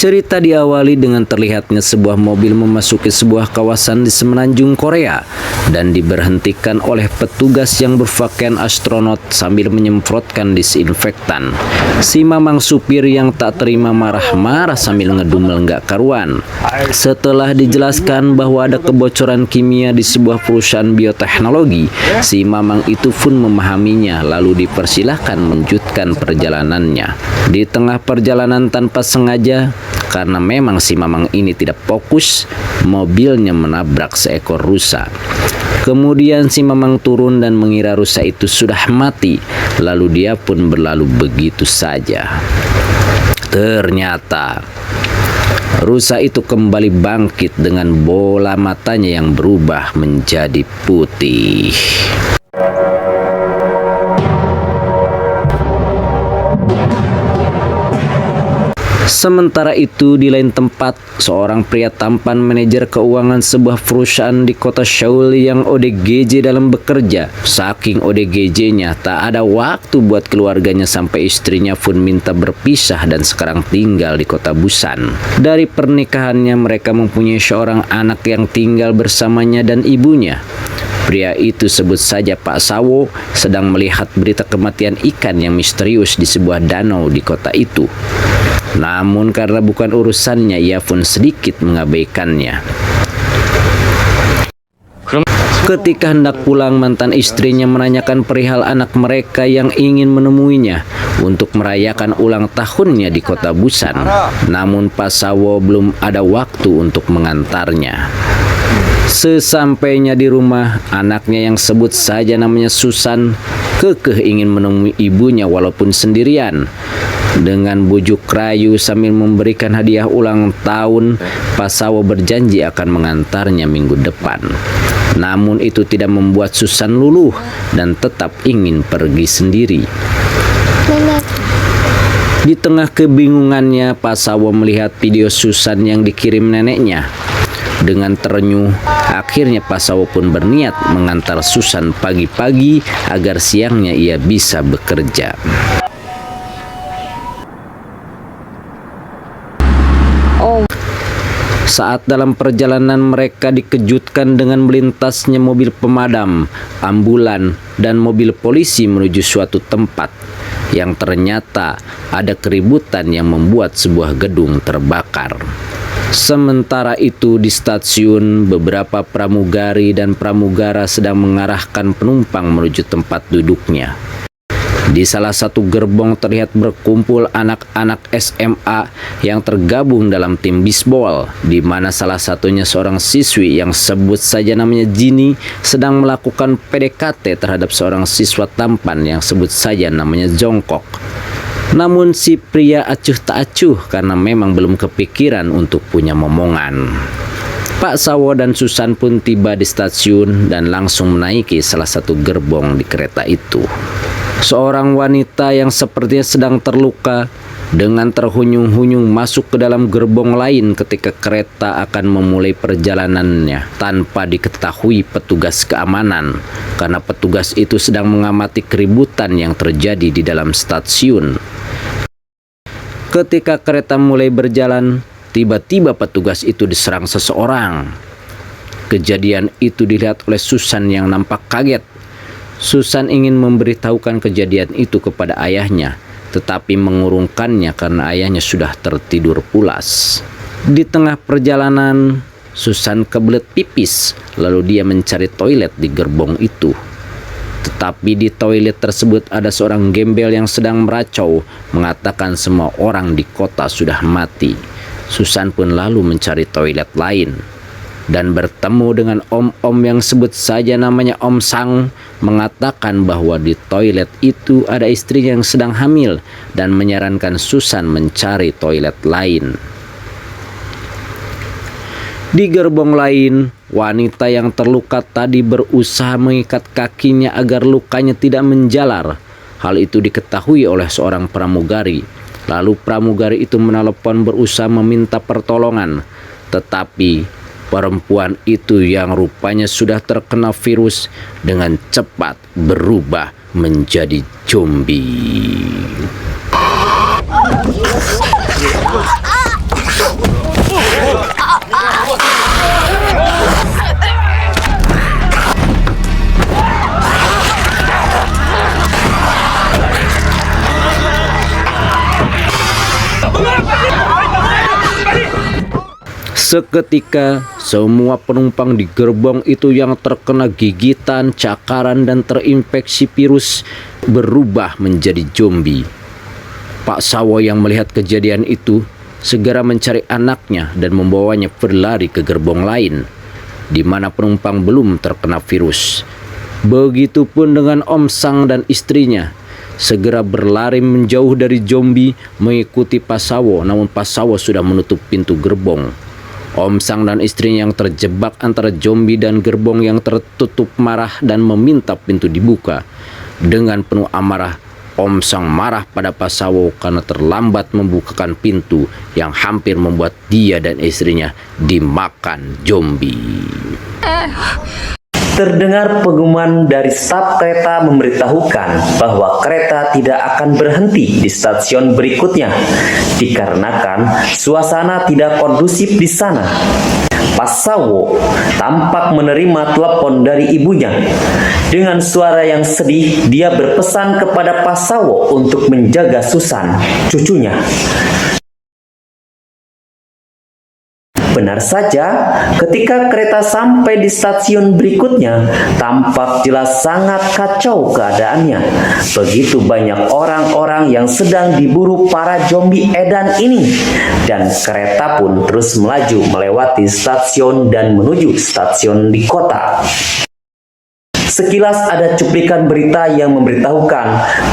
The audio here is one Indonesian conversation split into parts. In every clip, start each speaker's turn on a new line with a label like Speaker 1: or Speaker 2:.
Speaker 1: Cerita diawali dengan terlihatnya sebuah mobil memasuki sebuah kawasan di semenanjung Korea dan diberhentikan oleh petugas yang berpakaian astronot sambil menyemprotkan disinfektan. Si mamang supir yang tak terima marah-marah sambil ngedumel nggak karuan. Setelah dijelaskan bahwa ada kebocoran kimia di sebuah perusahaan bioteknologi, si mamang itu pun memahaminya lalu dipersilahkan melanjutkan perjalanannya. Di tengah perjalanan tanpa sengaja, karena memang si mamang ini tidak fokus, mobilnya menabrak seekor rusa. Kemudian si mamang turun dan mengira rusa itu sudah mati, lalu dia pun berlalu begitu saja. Ternyata rusa itu kembali bangkit dengan bola matanya yang berubah menjadi putih. Sementara itu, di lain tempat, seorang pria tampan manajer keuangan sebuah perusahaan di kota Seoul yang ODGJ dalam bekerja. Saking ODGJ-nya, tak ada waktu buat keluarganya sampai istrinya pun minta berpisah dan sekarang tinggal di kota Busan. Dari pernikahannya, mereka mempunyai seorang anak yang tinggal bersamanya dan ibunya. Pria itu, sebut saja Pak Sawo, sedang melihat berita kematian ikan yang misterius di sebuah danau di kota itu. Namun karena bukan urusannya, ia pun sedikit mengabaikannya. Ketika hendak pulang, mantan istrinya menanyakan perihal anak mereka yang ingin menemuinya untuk merayakan ulang tahunnya di kota Busan. Namun Pak Sawo belum ada waktu untuk mengantarnya. Sesampainya di rumah, anaknya yang sebut saja namanya Susan kekeh ingin menemui ibunya walaupun sendirian. Dengan bujuk rayu sambil memberikan hadiah ulang tahun, Pak Sawo berjanji akan mengantarnya minggu depan. Namun itu tidak membuat Susan luluh dan tetap ingin pergi sendiri. Di tengah kebingungannya, Pak Sawo melihat video Susan yang dikirim neneknya. Dengan terenyuh, akhirnya Pak Sawo pun berniat mengantar Susan pagi-pagi agar siangnya ia bisa bekerja. Saat dalam perjalanan, mereka dikejutkan dengan melintasnya mobil pemadam, ambulan, dan mobil polisi menuju suatu tempat yang ternyata ada keributan yang membuat sebuah gedung terbakar. Sementara itu di stasiun, beberapa pramugari dan pramugara sedang mengarahkan penumpang menuju tempat duduknya. Di salah satu gerbong terlihat berkumpul anak-anak SMA yang tergabung dalam tim bisbol, di mana salah satunya seorang siswi yang sebut saja namanya Jinny sedang melakukan PDKT terhadap seorang siswa tampan yang sebut saja namanya Jongkok. Namun si pria acuh tak acuh karena memang belum kepikiran untuk punya momongan. Pak Sawo dan Susan pun tiba di stasiun dan langsung menaiki salah satu gerbong di kereta itu. Seorang wanita yang sepertinya sedang terluka dengan terhunyung-hunyung masuk ke dalam gerbong lain ketika kereta akan memulai perjalanannya tanpa diketahui petugas keamanan, karena petugas itu sedang mengamati keributan yang terjadi di dalam stasiun. Ketika kereta mulai berjalan, tiba-tiba petugas itu diserang seseorang. Kejadian itu dilihat oleh Susan yang nampak kaget. Susan ingin memberitahukan kejadian itu kepada ayahnya, tetapi mengurungkannya karena ayahnya sudah tertidur pulas. Di tengah perjalanan, Susan kebelet pipis, lalu dia mencari toilet di gerbong itu. Tetapi di toilet tersebut ada seorang gembel yang sedang meracau, mengatakan semua orang di kota sudah mati. Susan pun lalu mencari toilet lain dan bertemu dengan om-om yang sebut saja namanya Om Sang, mengatakan bahwa di toilet itu ada istrinya yang sedang hamil dan menyarankan Susan mencari toilet lain. Di gerbong lain, wanita yang terluka tadi berusaha mengikat kakinya agar lukanya tidak menjalar. Hal itu diketahui oleh seorang pramugari. Lalu pramugari itu menelepon berusaha meminta pertolongan, tetapi perempuan itu yang rupanya sudah terkena virus dengan cepat berubah menjadi zombie. Seketika, semua penumpang di gerbong itu yang terkena gigitan, cakaran, dan terinfeksi virus berubah menjadi zombie. Pak Sawo yang melihat kejadian itu segera mencari anaknya dan membawanya berlari ke gerbong lain, di mana penumpang belum terkena virus. Begitupun dengan Om Sang dan istrinya, segera berlari menjauh dari zombie mengikuti Pak Sawo, namun Pak Sawo sudah menutup pintu gerbong. Om Sang dan istrinya yang terjebak antara zombie dan gerbong yang tertutup marah dan meminta pintu dibuka. Dengan penuh amarah, Om Sang marah pada Pak Sawo karena terlambat membukakan pintu yang hampir membuat dia dan istrinya dimakan zombie.
Speaker 2: Terdengar pengumuman dari staf kereta memberitahukan bahwa kereta tidak akan berhenti di stasiun berikutnya dikarenakan suasana tidak kondusif di sana. Pak Sawo tampak menerima telepon dari ibunya. Dengan suara yang sedih, dia berpesan kepada Pak Sawo untuk menjaga Susan, cucunya. Benar saja, ketika kereta sampai di stasiun berikutnya, tampak jelas sangat kacau keadaannya. Begitu banyak orang-orang yang sedang diburu para zombie edan ini. Dan kereta pun terus melaju melewati stasiun dan menuju stasiun di kota. Sekilas ada cuplikan berita yang memberitahukan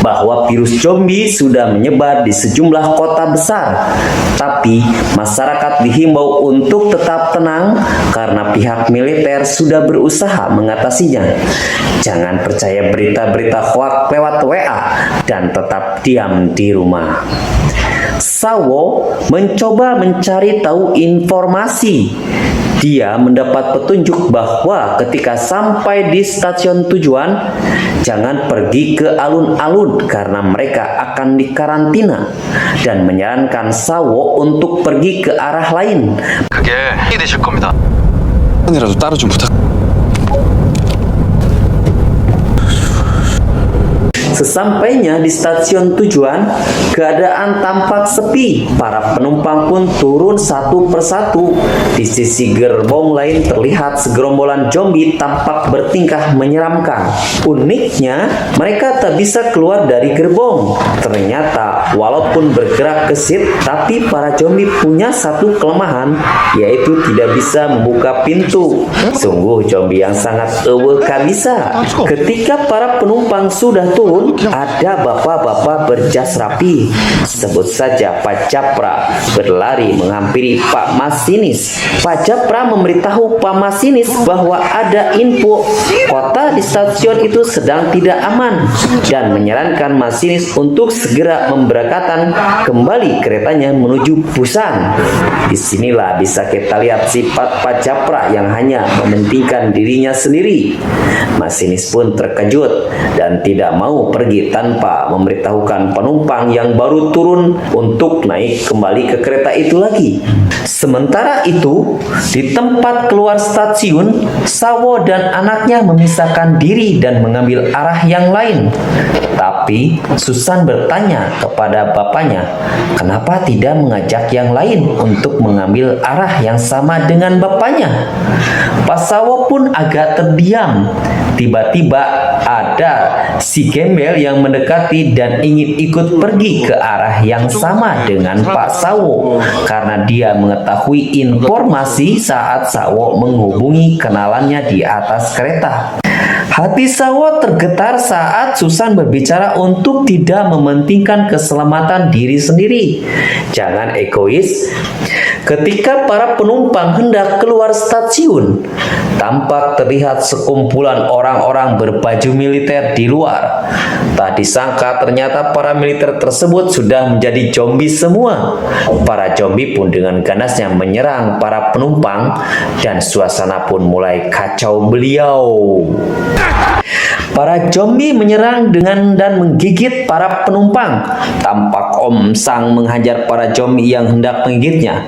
Speaker 2: bahwa virus zombie sudah menyebar di sejumlah kota besar. Tapi masyarakat dihimbau untuk tetap tenang karena pihak militer sudah berusaha mengatasinya. Jangan percaya berita-berita hoax lewat WA dan tetap diam di rumah. Sawo mencoba mencari tahu informasi. Dia mendapat petunjuk bahwa ketika sampai di stasiun tujuan, jangan pergi ke alun-alun karena mereka akan dikarantina, dan menyarankan Sawo untuk pergi ke arah lain.
Speaker 3: 그게 힘이 되실 겁니다. 이라도 따로 좀 부탁.
Speaker 2: Sesampainya di stasiun tujuan, keadaan tampak sepi. Para penumpang pun turun satu persatu. Di sisi gerbong lain terlihat segerombolan zombie tampak bertingkah menyeramkan. Uniknya, mereka tak bisa keluar dari gerbong. Ternyata, walaupun bergerak gesit, tapi para zombie punya satu kelemahan, yaitu tidak bisa membuka pintu. Sungguh zombie yang sangat kabisa. Ketika para penumpang sudah turun, ada bapak-bapak berjas rapi, sebut saja Pak Japra, berlari menghampiri Pak Masinis. Pak Japra memberitahu Pak Masinis bahwa ada info kota di stasiun itu sedang tidak aman dan menyarankan Masinis untuk segera memberangkatkan kembali keretanya menuju Busan. Disinilah bisa kita lihat sifat Pak Japra yang hanya mementingkan dirinya sendiri. Masinis pun terkejut dan tidak mau pergi tanpa memberitahukan penumpang yang baru turun untuk naik kembali ke kereta itu lagi. Sementara itu, di tempat keluar stasiun, Sawo dan anaknya memisahkan diri dan mengambil arah yang lain. Tapi Susan bertanya kepada bapaknya, kenapa tidak mengajak yang lain untuk mengambil arah yang sama dengan bapaknya? Pak Sawo pun agak terdiam. Tiba-tiba ada si gembel yang mendekati dan ingin ikut pergi ke arah yang sama dengan Pak Sawo karena dia mengetahui informasi saat Sawo menghubungi kenalannya di atas kereta. Hati Sawo tergetar saat Susan berbicara untuk tidak mementingkan keselamatan diri sendiri. Jangan egois. Ketika para penumpang hendak keluar stasiun, tampak terlihat sekumpulan orang-orang berbaju militer di luar. Tak disangka ternyata para militer tersebut sudah menjadi zombie semua. Para zombie pun dengan ganasnya menyerang para penumpang dan suasana pun mulai kacau beliau. Para zombie menyerang dan menggigit para penumpang. Tampak Om Sang menghajar para zombie yang hendak menggigitnya.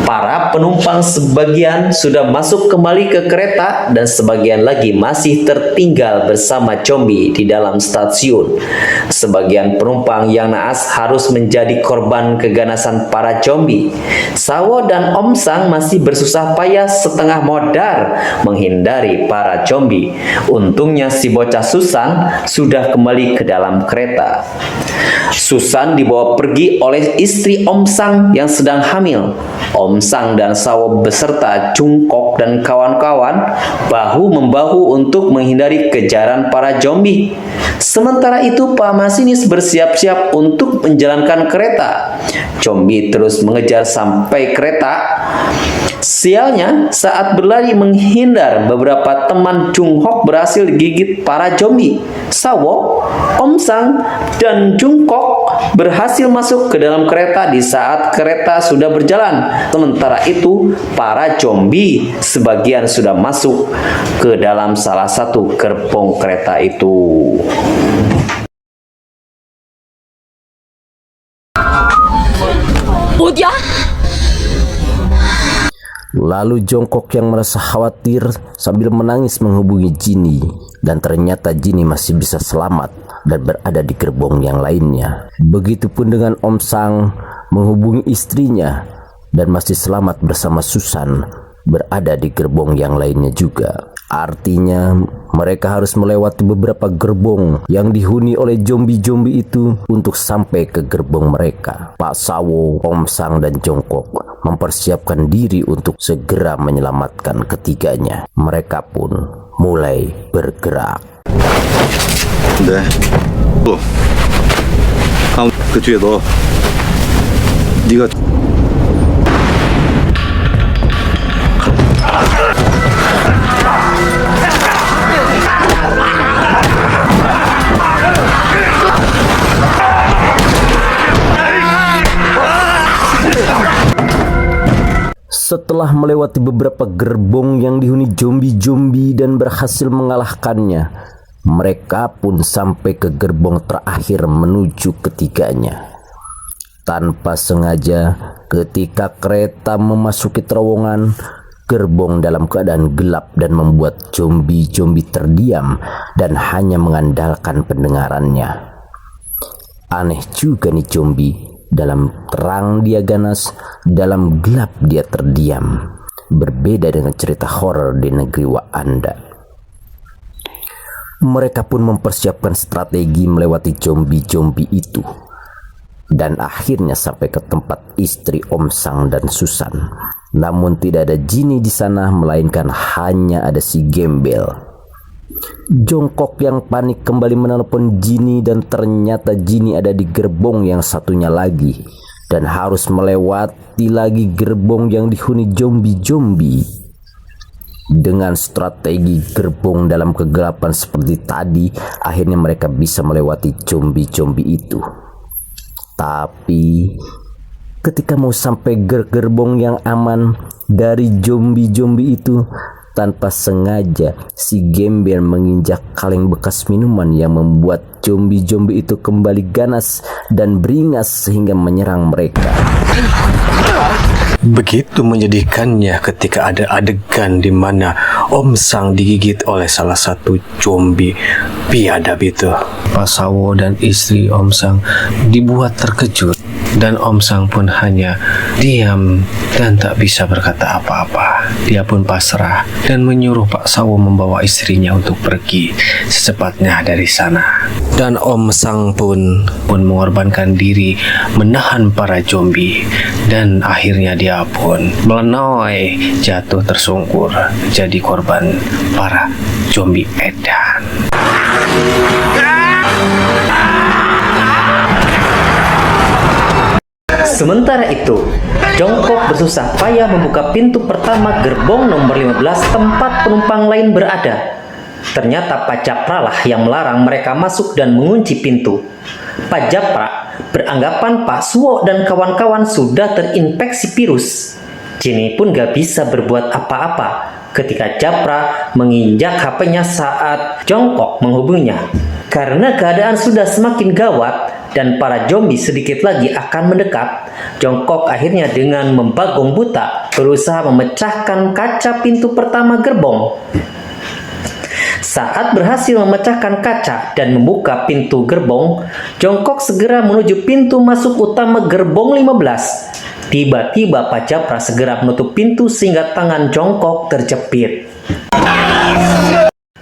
Speaker 2: Para penumpang sebagian sudah masuk kembali ke kereta dan sebagian lagi masih tertinggal bersama zombie di dalam stasiun. Sebagian penumpang yang naas harus menjadi korban keganasan para zombie. Sawo dan Om Sang masih bersusah payah setengah modar menghindari para zombie. Untungnya si bocah Susan sudah kembali ke dalam kereta. Susan dibawa pergi oleh istri Om Sang yang sedang hamil. Om Sang dan Sawo beserta Jungkook dan kawan-kawan bahu-membahu untuk menghindari kejaran para zombie. Sementara itu Pak Masinis bersiap-siap untuk menjalankan kereta. Zombie terus mengejar sampai kereta. Sialnya, saat berlari menghindar, beberapa teman Jungkook berhasil digigit para zombie. Sawo, Om Sang, dan Jungkook berhasil masuk ke dalam kereta di saat kereta sudah berjalan. Sementara itu, para zombie sebagian sudah masuk ke dalam salah satu gerbong kereta itu.
Speaker 1: Lalu Jungkook yang merasa khawatir sambil menangis menghubungi Jinny, dan ternyata Jinny masih bisa selamat dan berada di gerbong yang lainnya. Begitupun dengan Om Sang menghubungi istrinya dan masih selamat bersama Susan berada di gerbong yang lainnya juga. Artinya mereka harus melewati beberapa gerbong yang dihuni oleh zombie-zombie itu untuk sampai ke gerbong mereka. Pak Sawo, Om Sang, dan Jungkook mempersiapkan diri untuk segera menyelamatkan ketiganya. Mereka pun mulai bergerak.
Speaker 3: 네. 그 뒤에 너 네가
Speaker 1: Setelah melewati beberapa gerbong yang dihuni zombie-zombie dan berhasil mengalahkannya, mereka pun sampai ke gerbong terakhir menuju ketiganya. Tanpa sengaja, ketika kereta memasuki terowongan, gerbong dalam keadaan gelap dan membuat zombie-zombie terdiam dan hanya mengandalkan pendengarannya. Aneh juga nih zombie. Dalam terang dia ganas, dalam gelap dia terdiam. Berbeda dengan cerita horor di negeri Wakanda. Mereka pun mempersiapkan strategi melewati zombie-zombie itu. Dan akhirnya sampai ke tempat istri Om Sang dan Susan. Namun tidak ada Jinny di sana, melainkan hanya ada si Gembel. Jungkook yang panik kembali menelpon Jinny dan ternyata Jinny ada di gerbong yang satunya lagi dan harus melewati lagi gerbong yang dihuni zombie-zombie. Dengan strategi gerbong dalam kegelapan seperti tadi, akhirnya mereka bisa melewati zombie-zombie itu. Tapi ketika mau sampai gerbong yang aman dari zombie-zombie itu, tanpa sengaja si Gembel menginjak kaleng bekas minuman yang membuat zombie-zombie itu kembali ganas dan beringas sehingga menyerang mereka.
Speaker 4: Begitu menyedihkannya ketika ada adegan di mana Om Sang digigit oleh salah satu zombie biadab itu. Pak Sawo dan istri Om Sang dibuat terkejut dan Om Sang pun hanya diam dan tak bisa berkata apa-apa. Dia pun pasrah dan menyuruh Pak Sawo membawa istrinya untuk pergi secepatnya dari sana. Dan Om Sang pun mengorbankan diri menahan para zombie dan akhirnya dia pun melenoi jatuh tersungkur jadi korban para zombie edan.
Speaker 2: Sementara itu, Jungkook bersusah payah membuka pintu pertama gerbong nomor 15 tempat penumpang lain berada. Ternyata Pak Japra lah yang melarang mereka masuk dan mengunci pintu. Pak Japra beranggapan Pak Suwo dan kawan-kawan sudah terinfeksi virus. Jinny pun gak bisa berbuat apa-apa ketika Japra menginjak HP-nya saat jongkok menghubunginya. Karena keadaan sudah semakin gawat dan para zombie sedikit lagi akan mendekat, Jongkok akhirnya dengan membagong buta berusaha memecahkan kaca pintu pertama gerbong. Saat berhasil memecahkan kaca dan membuka pintu gerbong, Jongkok segera menuju pintu masuk utama gerbong 15. Tiba-tiba Pak Japra segera menutup pintu sehingga tangan Jongkok terjepit.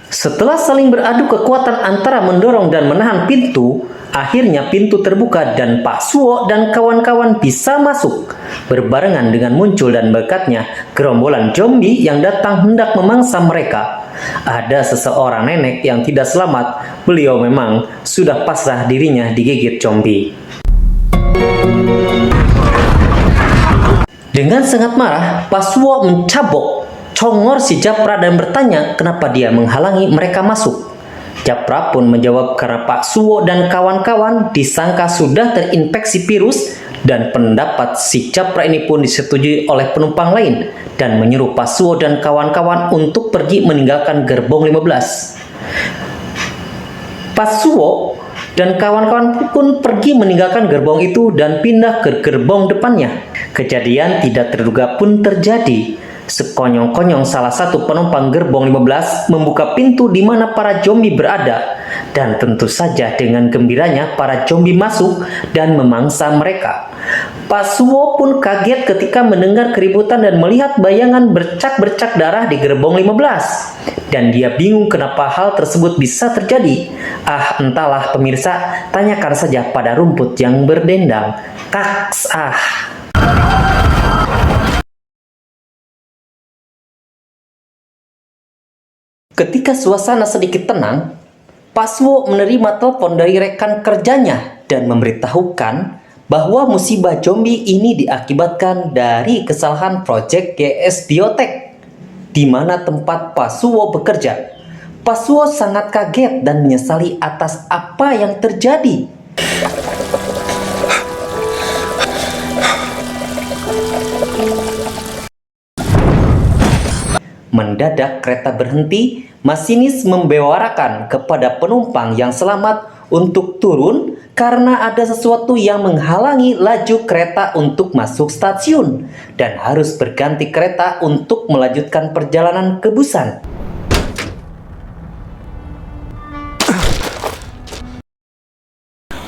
Speaker 2: Setelah saling beradu kekuatan antara mendorong dan menahan pintu, akhirnya pintu terbuka dan Pak Suwo dan kawan-kawan bisa masuk. Berbarengan dengan muncul dan berkatnya gerombolan zombie yang datang hendak memangsa mereka. Ada seseorang nenek yang tidak selamat. Beliau memang sudah pasrah dirinya digigit zombie. Dengan sangat marah, Pak Suwo mencabok congor si Japra dan bertanya kenapa dia menghalangi mereka masuk. Japra pun menjawab karena Pak Suwo dan kawan-kawan disangka sudah terinfeksi virus, dan pendapat si Japra ini pun disetujui oleh penumpang lain dan menyuruh Pak Suwo dan kawan-kawan untuk pergi meninggalkan gerbong 15. Pak Suwo dan kawan-kawan pun pergi meninggalkan gerbong itu dan pindah ke gerbong depannya. Kejadian tidak terduga pun terjadi. Sekonyong-konyong salah satu penumpang gerbong 15 membuka pintu di mana para zombie berada, dan tentu saja dengan gembiranya para zombie masuk dan memangsa mereka. Pak Suwo pun kaget ketika mendengar keributan dan melihat bayangan bercak-bercak darah di gerbong 15. Dan dia bingung kenapa hal tersebut bisa terjadi. Entahlah pemirsa, tanyakan saja pada rumput yang berdendang. Kaks. Ketika suasana sedikit tenang, Pak Suwo menerima telepon dari rekan kerjanya dan memberitahukan bahwa musibah zombie ini diakibatkan dari kesalahan proyek GS Biotech, di mana tempat Pak Suwo bekerja. Pak Suwo sangat kaget dan menyesali atas apa yang terjadi. Mendadak kereta berhenti, masinis membewarakan kepada penumpang yang selamat untuk turun karena ada sesuatu yang menghalangi laju kereta untuk masuk stasiun dan harus berganti kereta untuk melanjutkan perjalanan ke Busan.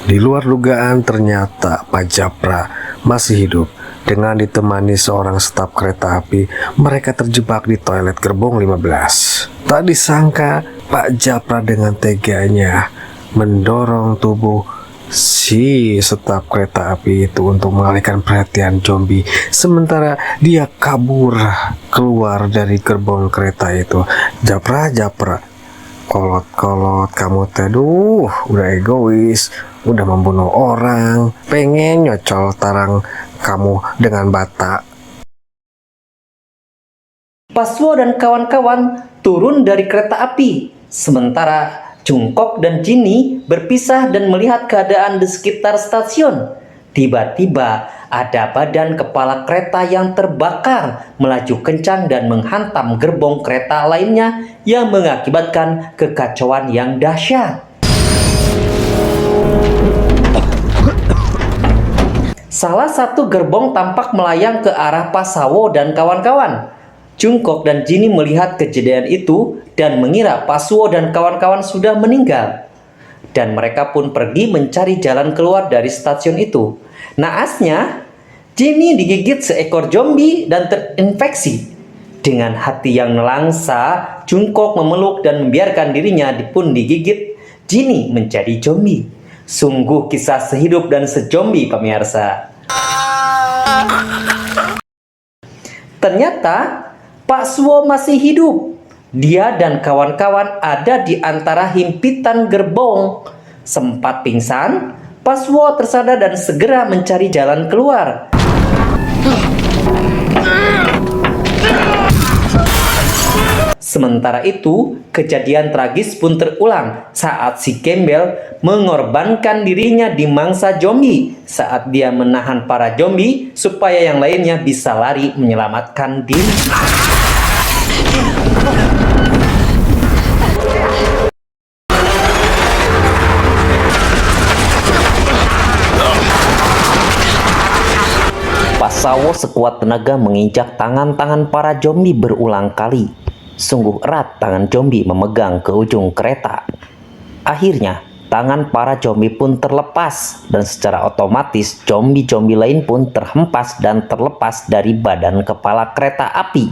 Speaker 4: Di luar dugaan ternyata Pak Japra masih hidup. Dengan ditemani seorang staf kereta api, mereka terjebak di toilet gerbong 15. Tak disangka Pak Japra dengan teganya mendorong tubuh si staf kereta api itu untuk mengalihkan perhatian zombie, sementara dia kabur keluar dari gerbong kereta itu. Japra, kolot kamu teduh, udah egois, udah membunuh orang, pengen nyocol tarang kamu dengan bata.
Speaker 2: Pak Suwo dan kawan-kawan turun dari kereta api, sementara Jongkok dan Jinny berpisah dan melihat keadaan di sekitar stasiun. Tiba-tiba ada badan kepala kereta yang terbakar melaju kencang dan menghantam gerbong kereta lainnya yang mengakibatkan kekacauan yang dahsyat. Salah satu gerbong tampak melayang ke arah Pak Suwo dan kawan-kawan. Jongkok dan Jinny melihat kejadian itu dan mengira Pak Suwo dan kawan-kawan sudah meninggal. Dan mereka pun pergi mencari jalan keluar dari stasiun itu. Naasnya, Jinny digigit seekor zombie dan terinfeksi. Dengan hati yang nelangsa, Jongkok memeluk dan membiarkan dirinya pun digigit. Jinny menjadi zombie. Sungguh kisah sehidup dan sezombie, pemirsa. Ternyata Pak Suwo masih hidup. Dia dan kawan-kawan ada di antara himpitan gerbong. Sempat pingsan, Pak Suwo tersadar dan segera mencari jalan keluar. Sementara itu, kejadian tragis pun terulang saat si Gembel mengorbankan dirinya di mangsa zombie saat dia menahan para zombie supaya yang lainnya bisa lari menyelamatkan diri. Sawo sekuat tenaga menginjak tangan-tangan para zombie berulang kali. Sungguh erat tangan zombie memegang ke ujung kereta. Akhirnya, tangan para zombie pun terlepas dan secara otomatis zombie-zombie lain pun terhempas dan terlepas dari badan kepala kereta api.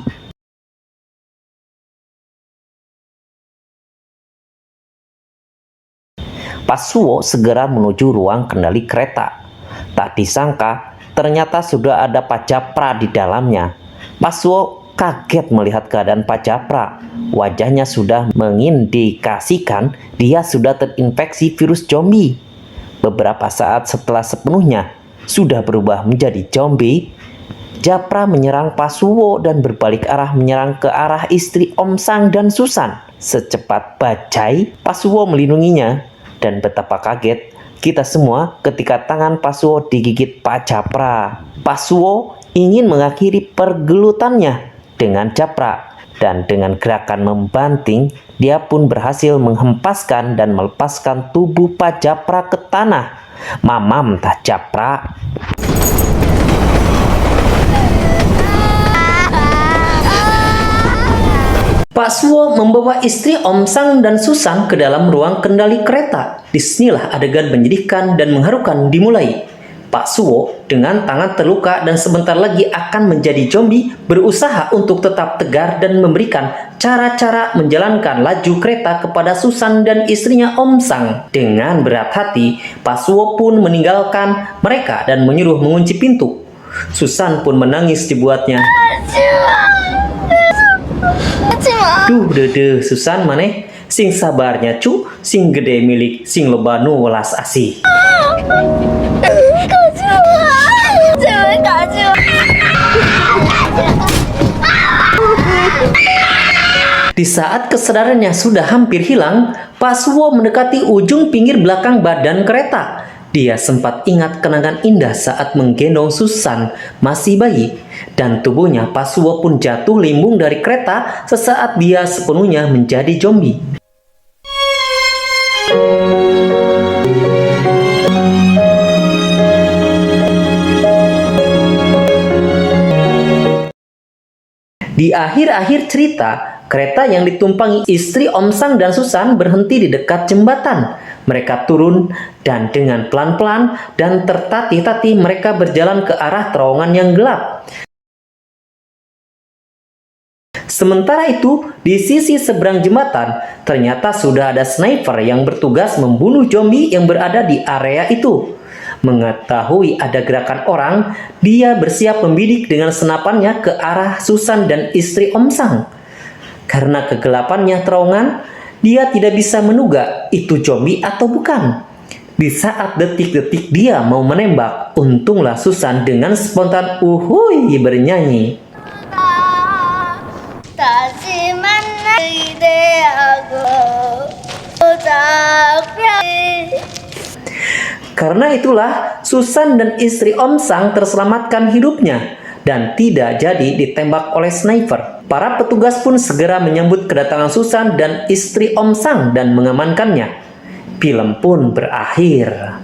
Speaker 2: Pasuwo segera menuju ruang kendali kereta. Tak disangka, ternyata sudah ada Pak Japra di dalamnya. Pasuwo kaget melihat keadaan Pak Japra. Wajahnya sudah mengindikasikan dia sudah terinfeksi virus zombie. Beberapa saat setelah sepenuhnya sudah berubah menjadi zombie, Japra menyerang Pasuwo dan berbalik arah menyerang ke arah istri Om Sang dan Susan. Secepat bajai, Pasuwo melindunginya. Dan betapa kaget kita semua ketika tangan Pasuwo digigit Pak Japra. Pasuwo ingin mengakhiri pergelutannya dengan Japra, dan dengan gerakan membanting, dia pun berhasil menghempaskan dan melepaskan tubuh Pak Japra ke tanah. Mamam tah Japra. Pak Suwo membawa istri Om Sang dan Susan ke dalam ruang kendali kereta. Disinilah adegan menyedihkan dan mengharukan dimulai. Pak Suwo dengan tangan terluka dan sebentar lagi akan menjadi zombie berusaha untuk tetap tegar dan memberikan cara-cara menjalankan laju kereta kepada Susan dan istrinya Om Sang. Dengan berat hati, Pak Suwo pun meninggalkan mereka dan menyuruh mengunci pintu. Susan pun menangis dibuatnya. Duh dede Susan maneh sing sabarnya cu, sing gede milik sing lobanu welas asih. Di saat kesadarannya sudah hampir hilang, Pak Suwo mendekati ujung pinggir belakang badan kereta. Dia sempat ingat kenangan indah saat menggendong Susan masih bayi, dan tubuhnya Pak Suwo pun jatuh limbung dari kereta sesaat dia sepenuhnya menjadi zombie. Di akhir-akhir cerita, kereta yang ditumpangi istri Om Sang dan Susan berhenti di dekat jembatan. Mereka turun dan dengan pelan-pelan dan tertatih-tatih mereka berjalan ke arah terowongan yang gelap. Sementara itu, di sisi seberang jembatan, ternyata sudah ada sniper yang bertugas membunuh zombie yang berada di area itu. Mengetahui ada gerakan orang, dia bersiap membidik dengan senapannya ke arah Susan dan istri Om Sang. Karena kegelapannya terowongan, dia tidak bisa menduga itu zombie atau bukan. Di saat detik-detik dia mau menembak, untunglah Susan dengan spontan uhuy bernyanyi. Karena itulah Susan dan istri Om Sang terselamatkan hidupnya dan tidak jadi ditembak oleh sniper. Para petugas pun segera menyambut kedatangan Susan dan istri Om Sang dan mengamankannya. Film pun berakhir.